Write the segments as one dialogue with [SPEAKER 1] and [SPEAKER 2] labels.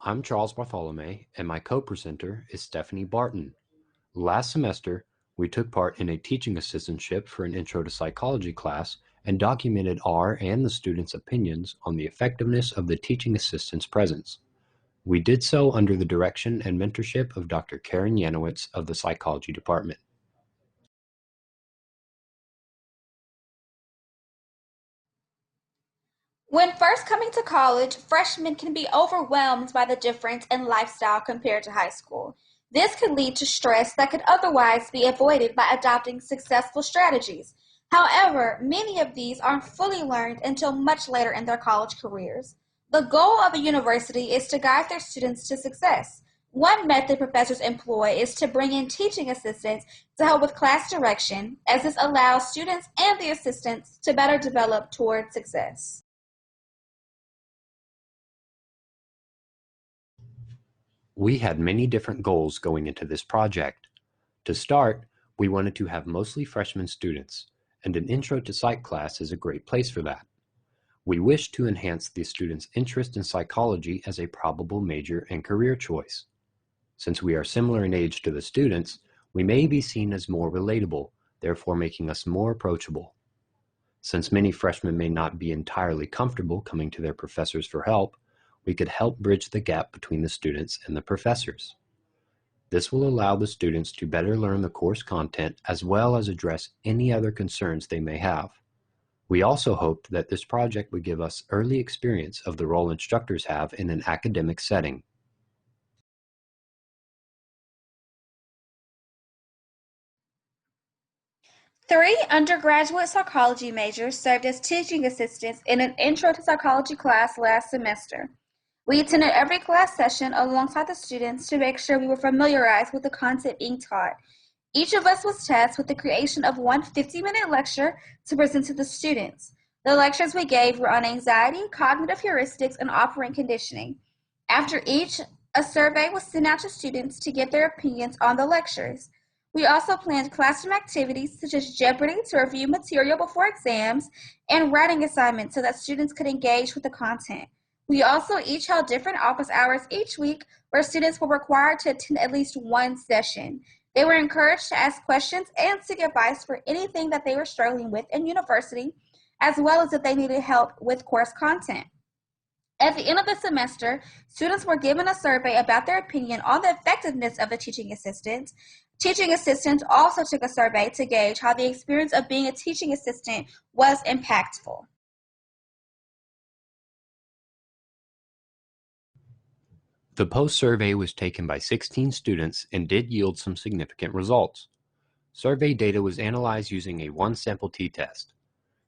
[SPEAKER 1] I'm Charles Bartholomae, and my co-presenter is Stephanie Barton. Last semester, we took part in a teaching assistantship for an Intro to Psychology class and documented our and the students' opinions on the effectiveness of the teaching assistant's presence. We did so under the direction and mentorship of Dr. Karen Yanowitz of the Psychology Department.
[SPEAKER 2] When first coming to college, freshmen can be overwhelmed by the difference in lifestyle compared to high school. This could lead to stress that could otherwise be avoided by adopting successful strategies. However, many of these aren't fully learned until much later in their college careers. The goal of a university is to guide their students to success. One method professors employ is to bring in teaching assistants to help with class direction, as this allows students and the assistants to better develop toward success.
[SPEAKER 1] We had many different goals going into this project. To start, we wanted to have mostly freshman students, and an Intro to Psych class is a great place for that. We wished to enhance the students' interest in psychology as a probable major and career choice. Since we are similar in age to the students, we may be seen as more relatable, therefore making us more approachable. Since many freshmen may not be entirely comfortable coming to their professors for help, we could help bridge the gap between the students and the professors. This will allow the students to better learn the course content as well as address any other concerns they may have. We also hoped that this project would give us early experience of the role instructors have in an academic setting.
[SPEAKER 2] Three undergraduate psychology majors served as teaching assistants in an Intro to Psychology class last semester. We attended every class session alongside the students to make sure we were familiarized with the content being taught. Each of us was tasked with the creation of one 50-minute lecture to present to the students. The lectures we gave were on anxiety, cognitive heuristics, and operant conditioning. After each, a survey was sent out to students to get their opinions on the lectures. We also planned classroom activities such as Jeopardy to review material before exams and writing assignments so that students could engage with the content. We also each held different office hours each week where students were required to attend at least one session. They were encouraged to ask questions and seek advice for anything that they were struggling with in university, as well as if they needed help with course content. At the end of the semester, students were given a survey about their opinion on the effectiveness of the teaching assistant. Teaching assistants also took a survey to gauge how the experience of being a teaching assistant was impactful.
[SPEAKER 1] The post-survey was taken by 16 students and did yield some significant results. Survey data was analyzed using a one-sample t-test.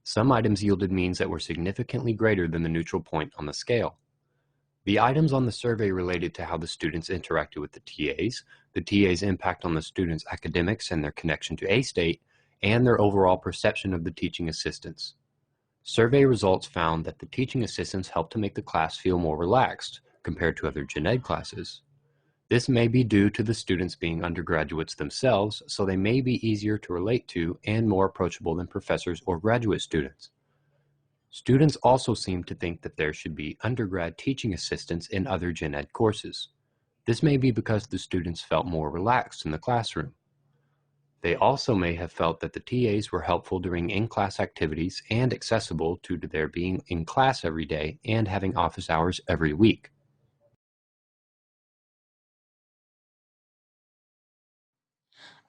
[SPEAKER 1] Some items yielded means that were significantly greater than the neutral point on the scale. The items on the survey related to how the students interacted with the TA's impact on the students' academics and their connection to AState, and their overall perception of the teaching assistants. Survey results found that the teaching assistants helped to make the class feel more relaxed compared to other gen ed classes. This may be due to the students being undergraduates themselves, so they may be easier to relate to and more approachable than professors or graduate students. Students also seem to think that there should be undergrad teaching assistants in other gen ed courses. This may be because the students felt more relaxed in the classroom. They also may have felt that the TAs were helpful during in-class activities and accessible due to their being in class every day and having office hours every week.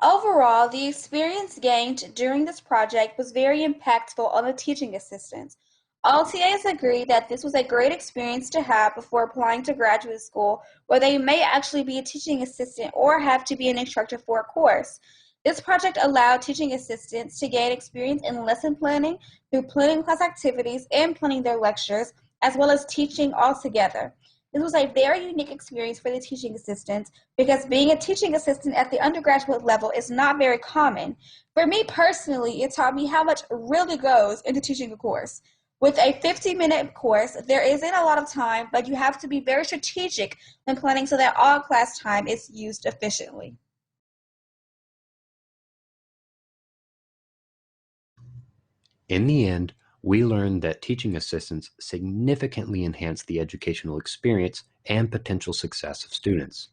[SPEAKER 2] Overall, the experience gained during this project was very impactful on the teaching assistants. All TAs agreed that this was a great experience to have before applying to graduate school, where they may actually be a teaching assistant or have to be an instructor for a course. This project allowed teaching assistants to gain experience in lesson planning through planning class activities and planning their lectures, as well as teaching altogether. This was a very unique experience for the teaching assistants because being a teaching assistant at the undergraduate level is not very common. For me personally, it taught me how much really goes into teaching a course. With a 50-minute course, there isn't a lot of time, but you have to be very strategic when planning so that all class time is used efficiently.
[SPEAKER 1] In the end, we learned that teaching assistants significantly enhance the educational experience and potential success of students.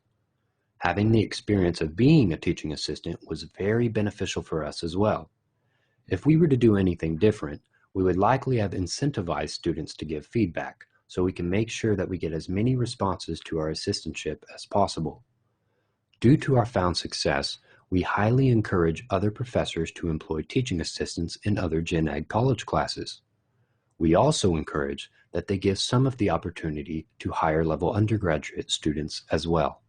[SPEAKER 1] Having the experience of being a teaching assistant was very beneficial for us as well. If we were to do anything different, we would likely have incentivized students to give feedback so we can make sure that we get as many responses to our assistantship as possible. Due to our found success, we highly encourage other professors to employ teaching assistants in other Gen Ed college classes. We also encourage that they give some of the opportunity to higher level undergraduate students as well.